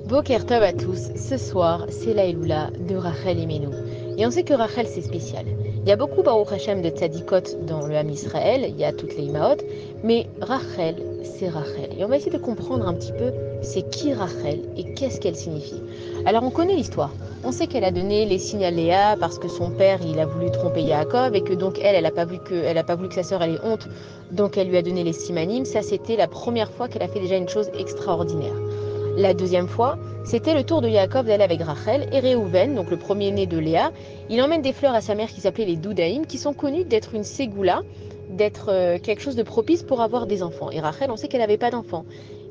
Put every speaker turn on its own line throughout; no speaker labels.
Boker Tov à tous, ce soir c'est la Eloula de Rachel Imenu. Et on sait que Rachel c'est spécial. Il y a beaucoup Baruch Hashem de tzadikot dans le Ham Israël, il y a toutes les Imaot, mais Rachel c'est Rachel. Et on va essayer de comprendre un petit peu c'est qui Rachel et qu'est-ce qu'elle signifie. Alors on connaît l'histoire. On sait qu'elle a donné les signes à Léa parce que son père il a voulu tromper Yaakov et que donc elle a pas voulu que sa sœur elle ait honte, donc elle lui a donné les simanim. Ça c'était la première fois qu'elle a fait déjà une chose extraordinaire. La deuxième fois, c'était le tour de Yaakov d'aller avec Rachel et Réhouven, donc le premier-né de Léa. Il emmène des fleurs à sa mère qui s'appelait les Doudaïm, qui sont connues d'être une ségoula, d'être quelque chose de propice pour avoir des enfants. Et Rachel, on sait qu'elle n'avait pas d'enfants.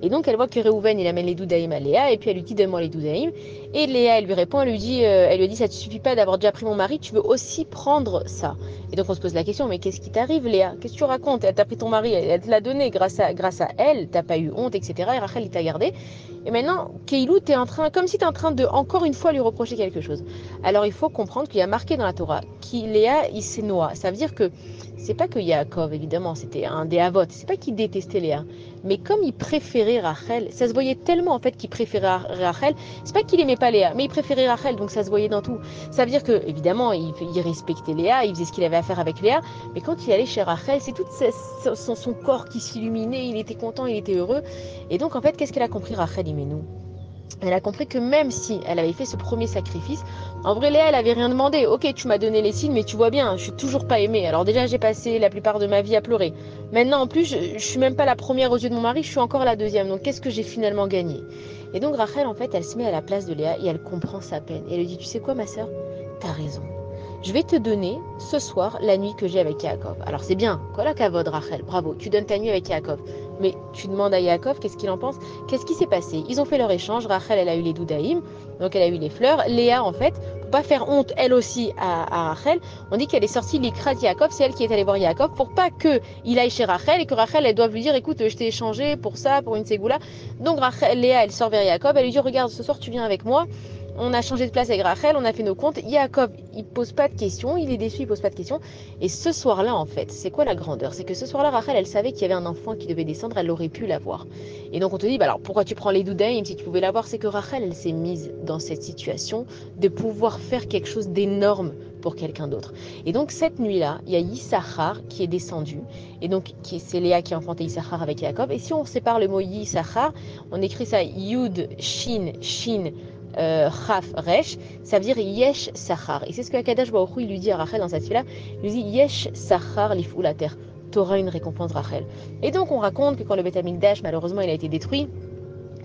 Et donc elle voit que Réhouven, il amène les Doudaïm à Léa, et puis elle lui dit donne-moi les Doudaïm. Et Léa, elle lui répond, elle lui a dit ça te suffit pas d'avoir déjà pris mon mari, tu veux aussi prendre ça. Et donc on se pose la question, mais qu'est-ce qui t'arrive Léa? Qu'est-ce que tu racontes? Elle t'a pris ton mari, elle te l'a donné grâce à elle, t'as pas eu honte, etc. Et Rachel, il t'a gardé. Et maintenant, Keilou, t'es en train, comme si tu es en train de encore une fois lui reprocher quelque chose. Alors il faut comprendre qu'il y a marqué dans la Torah qu'Léa, il s'est noie. Ça veut dire que c'est pas que Yaakov, évidemment, c'était un des Avot, c'est pas qu'il détestait Léa, mais comme il préférait Rachel, ça se voyait tellement en fait qu'il préférait Rachel, c'est pas qu'il aimait pas Léa, mais il préférait Rachel, donc ça se voyait dans tout. Ça veut dire que, évidemment, il respectait Léa, il faisait ce qu'il avait à faire avec Léa, mais quand il allait chez Rachel, c'est tout son corps qui s'illuminait, il était content, il était heureux. Et donc, en fait, qu'est-ce qu'elle a compris, Rachel Imenou? Elle a compris que même si elle avait fait ce premier sacrifice, en vrai, Léa, elle avait rien demandé. Ok, tu m'as donné les signes, mais tu vois bien, je suis toujours pas aimée. Alors déjà, j'ai passé la plupart de ma vie à pleurer. Maintenant, en plus, je suis même pas la première aux yeux de mon mari, je suis encore la deuxième. Donc, qu'est-ce que j'ai finalement gagné? Et donc, Rachel, en fait, elle se met à la place de Léa et elle comprend sa peine. Et elle lui dit, tu sais quoi, ma sœur? T'as raison. Je vais te donner ce soir la nuit que j'ai avec Yaakov. Alors c'est bien, Kola Kavod Rachel, bravo, tu donnes ta nuit avec Yaakov. Mais tu demandes à Yaakov qu'est-ce qu'il en pense. Qu'est-ce qui s'est passé? Ils ont fait leur échange, Rachel elle a eu les doudaïm, donc elle a eu les fleurs. Léa en fait, pour pas faire honte elle aussi à Rachel, on dit qu'elle est sortie l'ikrat Yaakov, c'est elle qui est allée voir Yaakov pour pas qu'il aille chez Rachel et que Rachel elle doive lui dire écoute je t'ai échangé pour ça, pour une ségoula. Donc Rachel, Léa elle sort vers Yaakov, elle lui dit regarde ce soir tu viens avec moi. On a changé de place avec Rachel, on a fait nos comptes. Yaakov, il pose pas de questions, il est déçu, il pose pas de questions. Et ce soir-là, en fait, c'est quoi la grandeur? C'est que ce soir-là, Rachel, elle savait qu'il y avait un enfant qui devait descendre, elle aurait pu l'avoir. Et donc on te dit, bah alors pourquoi tu prends les doudaïm si tu pouvais l'avoir? C'est que Rachel, elle s'est mise dans cette situation de pouvoir faire quelque chose d'énorme pour quelqu'un d'autre. Et donc cette nuit-là, il y a Yissachar qui est descendu. Et donc c'est Léa qui a enfanté Yissachar avec Yaakov. Et si on sépare le mot Yissachar, on écrit ça Yud, Shin, Shin. Chaf Resh, ça veut dire Yesh Sachar. Et c'est ce que Akadash Baruch Hu, il lui dit à Rachel dans cette fille-là. Il lui dit Yesh Sachar lifou la terre. T'auras une récompense, Rachel. Et donc on raconte que quand le Beth Amikdash, malheureusement, il a été détruit,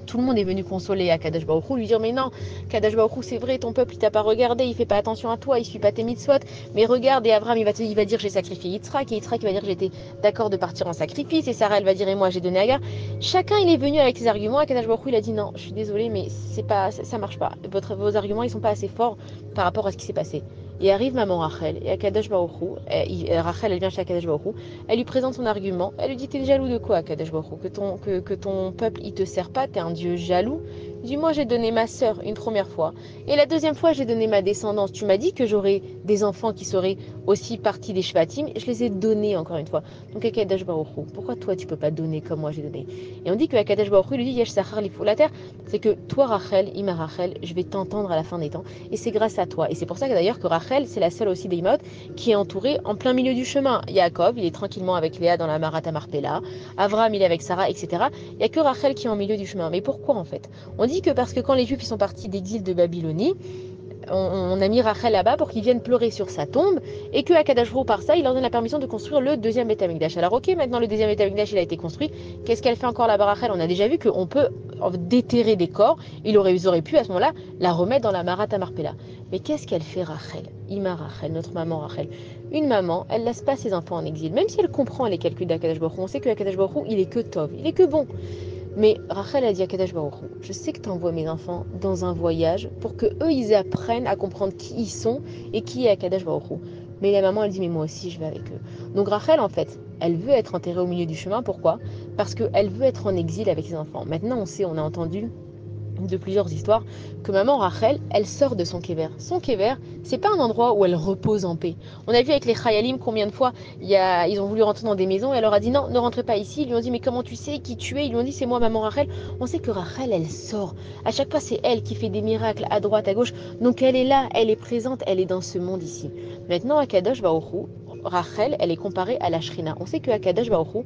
tout le monde est venu consoler à Kadash Baruch Hu, lui dire mais non, Kadash Baruch Hu, c'est vrai, ton peuple il t'a pas regardé, il fait pas attention à toi, il suit pas tes mitzvot, mais regarde, et Abraham il va dire j'ai sacrifié Yitzhak, et Yitzhak il va dire j'étais d'accord de partir en sacrifice, et Sarah elle va dire et moi j'ai donné Agar. Chacun il est venu avec ses arguments, et Kadash Baruch Hu il a dit non, je suis désolé mais c'est pas, ça marche pas, vos arguments ils sont pas assez forts par rapport à ce qui s'est passé. Et arrive maman Rachel, et Akadosh Baruch Hu, Rachel elle vient chez Akadosh Baruch Hu, elle lui présente son argument, elle lui dit t'es jaloux de quoi Akadosh Baruch Hu, que ton peuple il te sert pas, t'es un dieu jaloux. Dis-moi j'ai donné ma sœur une première fois, et la deuxième fois j'ai donné ma descendance. Tu m'as dit que j'aurais des enfants qui seraient aussi partie des Shvatim, je les ai donnés encore une fois. Donc Akadosh Baruch Hu, pourquoi toi tu peux pas donner comme moi j'ai donné? Et on dit que Akadosh Baruch Hu lui dit Yesh Sachar Lifou la terre, c'est que toi Rachel, Ima Rachel, je vais t'entendre à la fin des temps, et c'est grâce à toi. Et c'est pour ça que d'ailleurs que Rachel, c'est la seule aussi des Imaot qui est entourée en plein milieu du chemin. Yaakov, il est tranquillement avec Léa dans la Marat Marpella, Avraham, il est avec Sarah, etc. Il n'y a que Rachel qui est en milieu du chemin. Mais pourquoi en fait? On dit que parce que quand les Juifs sont partis d'exil de Babylonie, on a mis Rachel là-bas pour qu'ils viennent pleurer sur sa tombe et que Akadosh Baruch Hu, par ça, il leur donne la permission de construire le deuxième Beth Amikdash. Alors ok, maintenant le deuxième Beth Amikdash il a été construit. Qu'est-ce qu'elle fait encore là-bas Rachel? On a déjà vu qu'on peut déterrer des corps. Ils auraient pu à ce moment-là la remettre dans la Marat Marpella. Mais qu'est-ce qu'elle fait Rachel? Ima Rachel, notre maman Rachel. Une maman, elle laisse pas ses enfants en exil. Même si elle comprend les calculs d'Akadosh Baruch Hu, on sait que Akadosh Baruch Hu, il est que tov, il est que bon. Mais Rachel a dit à Kadesh Baruch Hu, je sais que tu envoies mes enfants dans un voyage pour que eux ils apprennent à comprendre qui ils sont et qui est Akadosh Baruch Hu. Mais la maman elle dit mais moi aussi je vais avec eux. Donc Rachel en fait, elle veut être enterrée au milieu du chemin. Pourquoi? Parce qu'elle veut être en exil avec ses enfants. Maintenant on sait, on a entendu de plusieurs histoires, que maman Rachel, elle sort de son kéver. Son kéver, c'est pas un endroit où elle repose en paix. On a vu avec les Chayalim combien de fois ils ont voulu rentrer dans des maisons et elle leur a dit non, ne rentrez pas ici. Ils lui ont dit mais comment tu sais qui tu es? Ils lui ont dit c'est moi maman Rachel. On sait que Rachel, elle sort. À chaque fois, c'est elle qui fait des miracles à droite, à gauche. Donc elle est là, elle est présente, elle est dans ce monde ici. Maintenant, à Kadosh Baruch Hu, Rachel, elle est comparée à la Shrina. On sait que Akadosh Baruch Hu,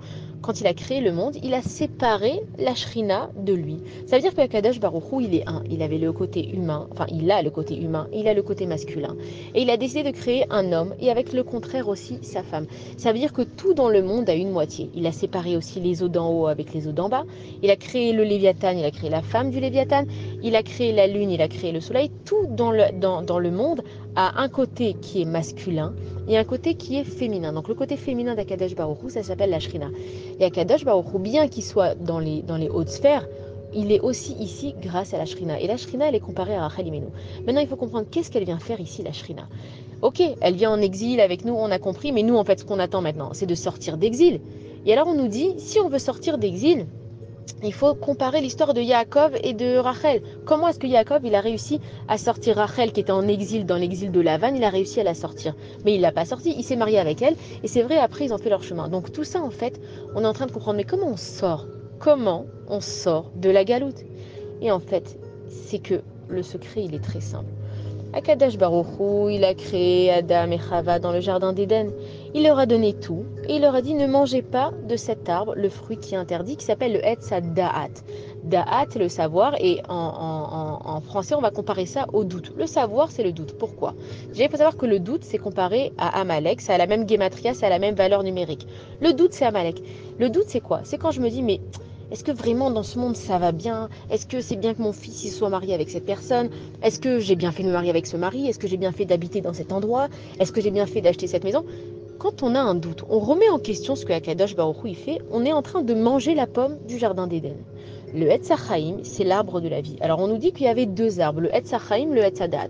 quand il a créé le monde, il a séparé la Shrina de lui. Ça veut dire que Akadosh Baruch Hu, il est un. Il avait le côté humain, enfin il a le côté humain, il a le côté masculin. Et il a décidé de créer un homme et avec le contraire aussi sa femme. Ça veut dire que tout dans le monde a une moitié. Il a séparé aussi les eaux d'en haut avec les eaux d'en bas. Il a créé le Léviathan, il a créé la femme du Léviathan. Il a créé la lune, il a créé le soleil. Tout dans le monde a un côté qui est masculin et un côté qui est féminin. Donc le côté féminin d'Akadosh Baruch Hu, ça s'appelle la Shrina. Et Akadosh Baruch Hu, bien qu'il soit dans les hautes sphères, il est aussi ici grâce à la Shrina. Et la Shrina, elle est comparée à Rachel Imenu. Maintenant, il faut comprendre qu'est-ce qu'elle vient faire ici, la Shrina. Ok, elle vient en exil avec nous, on a compris, mais nous, en fait, ce qu'on attend maintenant, c'est de sortir d'exil. Et alors, on nous dit, si on veut sortir d'exil, il faut comparer l'histoire de Yaakov et de Rachel. Comment est-ce que Yaakov, il a réussi à sortir Rachel, qui était en exil, dans l'exil de Lavan, il a réussi à la sortir. Mais il ne l'a pas sortie, il s'est marié avec elle, et c'est vrai, après, ils ont fait leur chemin. Donc tout ça, en fait, on est en train de comprendre, mais comment on sort? Comment on sort de la galoute? Et en fait, c'est que le secret, il est très simple. Akadosh Baruch Hu, il a créé Adam et Chava dans le jardin d'Éden. Il leur a donné tout et il leur a dit ne mangez pas de cet arbre, le fruit qui est interdit, qui s'appelle le Etz Da'at. Da'at, c'est le savoir et en français, on va comparer ça au doute. Le savoir, c'est le doute. Pourquoi? Déjà, il faut savoir que le doute, c'est comparé à Amalek, ça a la même guématria, ça a la même valeur numérique. Le doute, c'est Amalek. Le doute, c'est quoi? C'est quand je me dis mais est-ce que vraiment dans ce monde ça va bien? Est-ce que c'est bien que mon fils il soit marié avec cette personne? Est-ce que j'ai bien fait de me marier avec ce mari? Est-ce que j'ai bien fait d'habiter dans cet endroit? Est-ce que j'ai bien fait d'acheter cette maison? Quand on a un doute, on remet en question ce que Akadosh Baruch Hu il fait. On est en train de manger la pomme du jardin d'Éden. Le Etz HaChaim, c'est l'arbre de la vie. Alors on nous dit qu'il y avait deux arbres, le Etz HaChaim, le Etz HaDaat.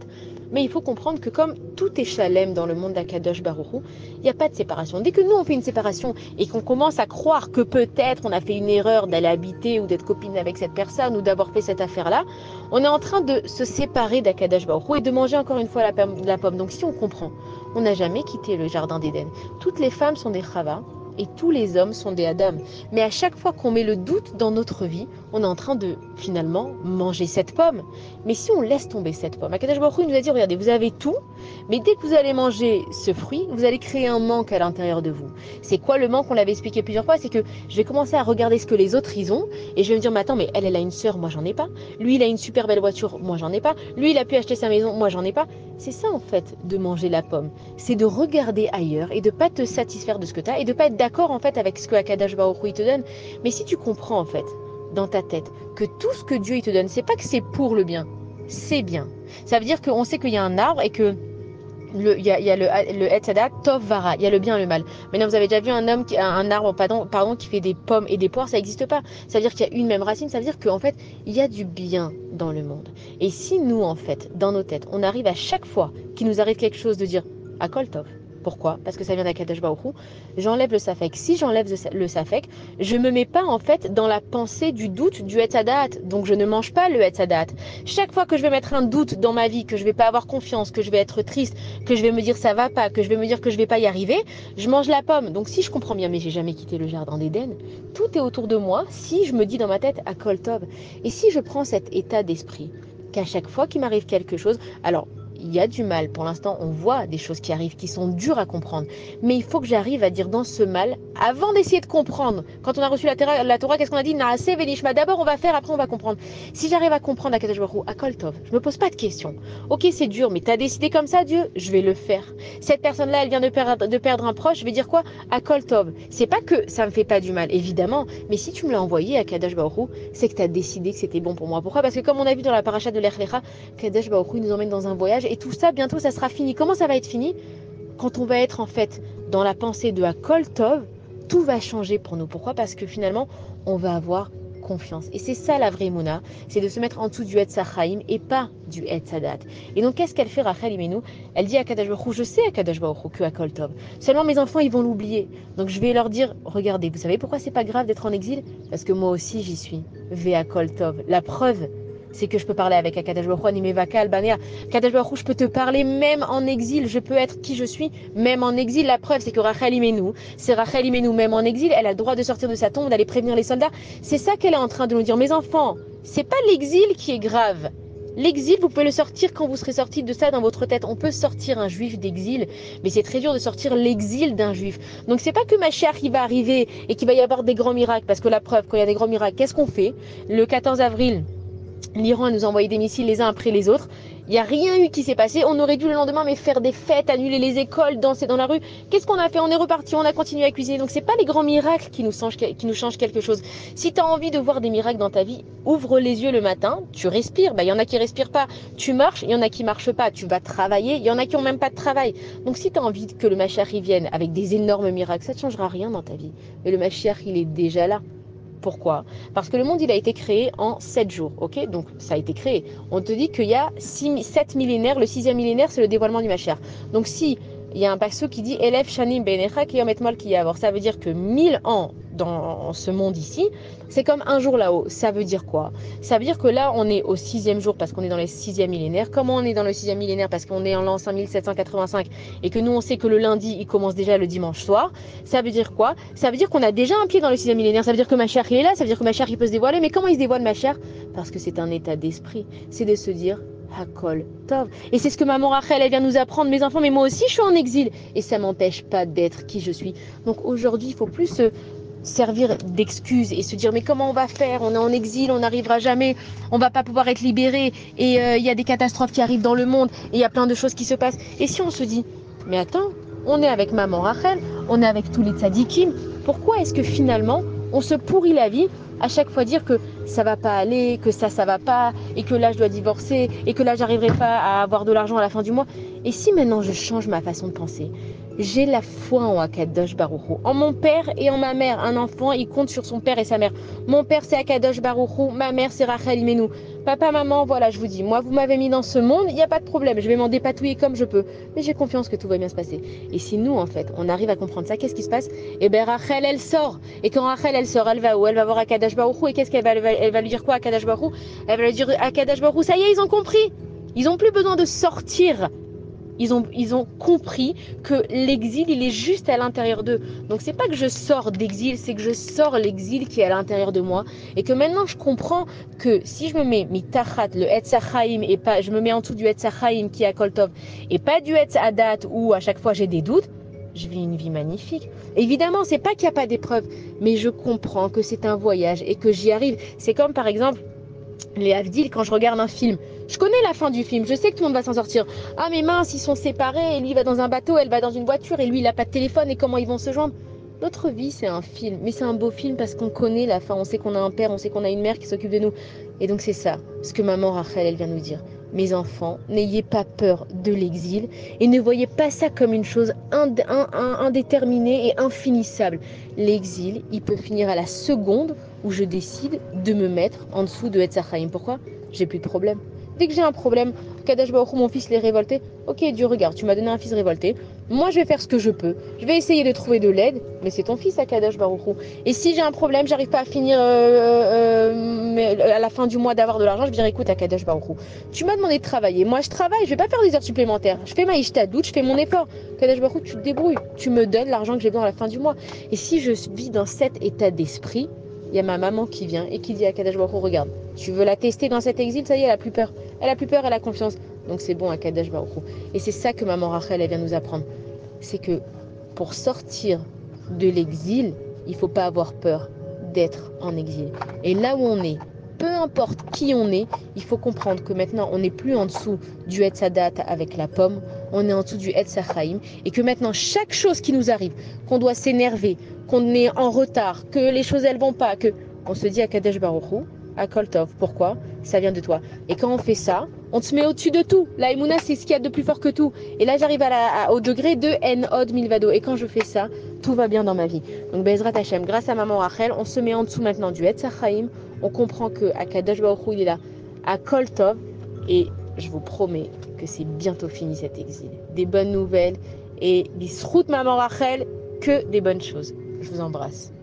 Mais il faut comprendre que comme tout est chalem dans le monde d'Akadosh Baruch Hu, il n'y a pas de séparation. Dès que nous on fait une séparation et qu'on commence à croire que peut-être on a fait une erreur d'aller habiter ou d'être copine avec cette personne ou d'avoir fait cette affaire-là, on est en train de se séparer d'Akadosh Baruch Hu et de manger encore une fois la pomme. Donc si on comprend, on n'a jamais quitté le jardin d'Éden. Toutes les femmes sont des Chava et tous les hommes sont des Adam. Mais à chaque fois qu'on met le doute dans notre vie, on est en train de finalement manger cette pomme. Mais si on laisse tomber cette pomme, Akadosh Baruch Hu nous a dit, regardez, vous avez tout, mais dès que vous allez manger ce fruit, vous allez créer un manque à l'intérieur de vous. C'est quoi le manque? On l'avait expliqué plusieurs fois, c'est que je vais commencer à regarder ce que les autres ils ont, et je vais me dire, mais attends, mais elle a une sœur, moi j'en ai pas. Lui, il a une super belle voiture, moi j'en ai pas. Lui, il a pu acheter sa maison, moi j'en ai pas. C'est ça en fait de manger la pomme. C'est de regarder ailleurs et de pas te satisfaire de ce que tu as et de pas être d'accord en fait avec ce que Akadosh Baruch Hu te donne. Mais si tu comprends en fait dans ta tête que tout ce que Dieu il te donne, c'est pas que c'est pour le bien, c'est bien. Ça veut dire qu'on sait qu'il y a un arbre et que il y a le Etzadat, Tov Vara, il y a le bien et le mal. Maintenant, vous avez déjà vu un arbre pardon, qui fait des pommes et des poires, ça n'existe pas. Ça veut dire qu'il y a une même racine, ça veut dire qu'en fait, il y a du bien dans le monde. Et si nous, en fait, dans nos têtes, on arrive à chaque fois qu'il nous arrive quelque chose de dire Akol Tov. Pourquoi? Parce que ça vient d'Akadosh Baruch Hu. J'enlève le safek. Si j'enlève le safek, je me mets pas en fait dans la pensée du doute du Etzadat. Donc je ne mange pas le Etzadat. Chaque fois que je vais mettre un doute dans ma vie, que je vais pas avoir confiance, que je vais être triste, que je vais me dire ça va pas, que je vais me dire que je vais pas y arriver, je mange la pomme. Donc si je comprends bien, mais j'ai jamais quitté le jardin d'Éden, tout est autour de moi. Si je me dis dans ma tête Akol Tov, et si je prends cet état d'esprit, qu'à chaque fois qu'il m'arrive quelque chose, alors il y a du mal. Pour l'instant, on voit des choses qui arrivent, qui sont dures à comprendre. Mais il faut que j'arrive à dire dans ce mal, avant d'essayer de comprendre. Quand on a reçu la Torah, qu'est-ce qu'on a dit? Naaseh venishma. D'abord, on va faire, après, on va comprendre. Si j'arrive à comprendre Akadosh Baruch Hu, Akol Tov, je me pose pas de questions. Ok, c'est dur, mais tu as décidé comme ça, Dieu, je vais le faire. Cette personne-là, elle vient de perdre un proche, je vais dire quoi? Akol Tov. C'est pas que ça me fait pas du mal, évidemment. Mais si tu me l'as envoyé à Akadosh Baruch Hu, c'est que tu as décidé que c'était bon pour moi. Pourquoi? Parce que comme on a vu dans la paracha de Lech Lecha, Akadosh Baruch Hu nous emmène dans un voyage et tout ça, bientôt, ça sera fini. Comment ça va être fini? Quand on va être en fait dans la pensée de Akol Tov, tout va changer pour nous. Pourquoi? Parce que finalement, on va avoir confiance. Et c'est ça la vraie Mouna, c'est de se mettre en dessous du Etz HaChaim et pas du Etz HaDaat. Et donc, qu'est-ce qu'elle fait, Rachel Imenu? Elle dit à Akadosh Baruch Hu, je sais à Akadosh Baruch Hu que Akol Tov. Seulement, mes enfants, ils vont l'oublier. Donc, je vais leur dire, regardez, vous savez pourquoi c'est pas grave d'être en exil? Parce que moi aussi, j'y suis. Ve Akol Tov. La preuve, c'est que je peux parler avec Akadosh Baruch Hu, Animevaka, Albanea. Akadosh Baruch Hu, je peux te parler même en exil, je peux être qui je suis, même en exil. La preuve, c'est que Rachel Imenu, c'est Rachel Imenu, même en exil, elle a le droit de sortir de sa tombe, d'aller prévenir les soldats. C'est ça qu'elle est en train de nous dire. Mes enfants, c'est pas l'exil qui est grave. L'exil, vous pouvez le sortir quand vous serez sortis de ça dans votre tête. On peut sortir un juif d'exil, mais c'est très dur de sortir l'exil d'un juif. Donc c'est pas que Mashiach qui va arriver et qu'il va y avoir des grands miracles, parce que la preuve, quand il y a des grands miracles, qu'est-ce qu'on fait? Le 14 avril, l'Iran nous a envoyé des missiles les uns après les autres. Il n'y a rien eu qui s'est passé. On aurait dû le lendemain mais faire des fêtes, annuler les écoles, danser dans la rue. Qu'est-ce qu'on a fait? On est reparti, on a continué à cuisiner. Donc c'est pas les grands miracles qui nous changent quelque chose. Si tu as envie de voir des miracles dans ta vie, ouvre les yeux le matin, tu respires. Il y en a qui respirent pas. Tu marches, il y en a qui marchent pas. Tu vas travailler, il y en a qui ont même pas de travail. Donc si tu as envie que le Mashiach vienne avec des énormes miracles, ça ne changera rien dans ta vie. Mais le Mashiach, il est déjà là. Pourquoi? Parce que le monde, il a été créé en 7 jours, ok? Donc, ça a été créé. On te dit qu'il y a 7 millénaires, le 6e millénaire, c'est le dévoilement du Mashiach. Donc, si il y a un passage qui dit « Elef shanim benecha ki yom etmol ki yavor », ça veut dire que 1000 ans dans ce monde ici, c'est comme un jour là-haut. Ça veut dire quoi? Ça veut dire que là, on est au 6e jour parce qu'on est dans le 6e millénaire. Comment on est dans le 6e millénaire? Parce qu'on est en l'an 5785 et que nous, on sait que le lundi, il commence déjà le dimanche soir. Ça veut dire quoi? Ça veut dire qu'on a déjà un pied dans le 6e millénaire. Ça veut dire que Mashiach, il est là. Ça veut dire que Mashiach, il peut se dévoiler. Mais comment il se dévoile, Mashiach? Parce que c'est un état d'esprit. C'est de se dire Hakol Tov. Et c'est ce que maman Rachel, elle vient nous apprendre, mes enfants. Mais moi aussi, je suis en exil. Et ça m'empêche pas d'être qui je suis. Donc aujourd'hui, il faut plus se servir d'excuses et se dire mais comment on va faire, on est en exil, on n'arrivera jamais, on va pas pouvoir être libéré et il y a des catastrophes qui arrivent dans le monde et il y a plein de choses qui se passent. Et si on se dit mais attends, on est avec maman Rachel, on est avec tous les tzadikim, pourquoi est-ce que finalement on se pourrit la vie à chaque fois dire que ça va pas aller, que ça va pas et que là je dois divorcer et que là j'arriverai pas à avoir de l'argent à la fin du mois? Et si maintenant je change ma façon de penser, j'ai la foi en Akadosh Baruch Hu, en mon père et en ma mère. Un enfant, il compte sur son père et sa mère. Mon père, c'est Akadosh Baruch Hu, ma mère, c'est Rachel Imenu. Papa, maman, voilà, je vous dis, moi, vous m'avez mis dans ce monde, il n'y a pas de problème, je vais m'en dépatouiller comme je peux. Mais j'ai confiance que tout va bien se passer. Et si nous, en fait, on arrive à comprendre ça, qu'est-ce qui se passe? Eh bien, Rachel, elle sort. Et quand Rachel, elle sort, elle va où? Elle va voir Akadosh Baruch Hu. Et qu'est-ce qu'elle va, elle va lui dire quoi, Akadosh Baruch Hu? Elle va lui dire, Akadosh Baruch Hu, ça y est, ils ont compris. Ils n'ont plus besoin de sortir. Ils ont compris que l'exil, il est juste à l'intérieur d'eux. Donc, c'est pas que je sors d'exil, c'est que je sors l'exil qui est à l'intérieur de moi. Et que maintenant, je comprends que si je me mets mitachat, le Etz HaChaim, et pas, je me mets en dessous du Etz HaChaim qui est à Kol Tov, et pas du Etz Hadat où à chaque fois j'ai des doutes, je vis une vie magnifique. Évidemment, c'est pas qu'il n'y a pas d'épreuve, mais je comprends que c'est un voyage et que j'y arrive. C'est comme par exemple les Havdil, quand je regarde un film, je connais la fin du film, je sais que tout le monde va s'en sortir. Ah mais mince, ils sont séparés, et lui il va dans un bateau, elle va dans une voiture, et lui il n'a pas de téléphone, et comment ils vont se joindre? Notre vie c'est un film, mais c'est un beau film parce qu'on connaît la fin, on sait qu'on a un père, on sait qu'on a une mère qui s'occupe de nous. Et donc c'est ça, ce que maman Rachel, elle vient nous dire. Mes enfants, n'ayez pas peur de l'exil et ne voyez pas ça comme une chose indéterminée et infinissable. L'exil, il peut finir à la seconde où je décide de me mettre en dessous de Etz HaChaim. Pourquoi? J'ai plus de problème. Dès que j'ai un problème, Kadosh Baruch Hu, mon fils, l'est révolté. Ok, Dieu, regarde, tu m'as donné un fils révolté. Moi, je vais faire ce que je peux. Je vais essayer de trouver de l'aide, mais c'est ton fils, Kadosh Baruch Hu. Et si j'ai un problème, j'arrive pas à finir à la fin du mois d'avoir de l'argent, je vais dire écoute, Kadosh Baruch Hu, tu m'as demandé de travailler. Moi, je travaille, je vais pas faire des heures supplémentaires. Je fais ma ishtadout, je fais mon effort. Kadosh Baruch Hu, tu te débrouilles. Tu me donnes l'argent que j'ai besoin à la fin du mois. Et si je vis dans cet état d'esprit, il y a ma maman qui vient et qui dit à Kadosh Baruch Hu, regarde, tu veux la tester dans cet exil, ça y est, elle a plus peur. Elle a plus peur, elle a confiance. Donc c'est bon à Kadosh Baruch Hu. Et c'est ça que maman Rachel, elle vient nous apprendre. C'est que pour sortir de l'exil, il ne faut pas avoir peur d'être en exil. Et là où on est, peu importe qui on est, il faut comprendre que maintenant, on n'est plus en dessous du Etz Hadat avec la pomme, on est en dessous du Etz HaChaim, et que maintenant, chaque chose qui nous arrive, qu'on doit s'énerver, qu'on est en retard, que les choses, elles vont pas, que on se dit à Kadesh Baruch Hu, à Kol Tov. Pourquoi? Ça vient de toi. Et quand on fait ça, on se met au-dessus de tout. La Emouna, c'est ce qu'il y a de plus fort que tout. Et là, j'arrive au degré de En Od Milvado. Et quand je fais ça, tout va bien dans ma vie. Donc, Bezrat Hashem, grâce à maman Rachel, on se met en dessous maintenant du Etz HaChaim. On comprend que Kadosh Baruch Hu, il est là, à Kol Tov. Et je vous promets que c'est bientôt fini cet exil. Des bonnes nouvelles et bisrout maman Rachel, que des bonnes choses. Je vous embrasse.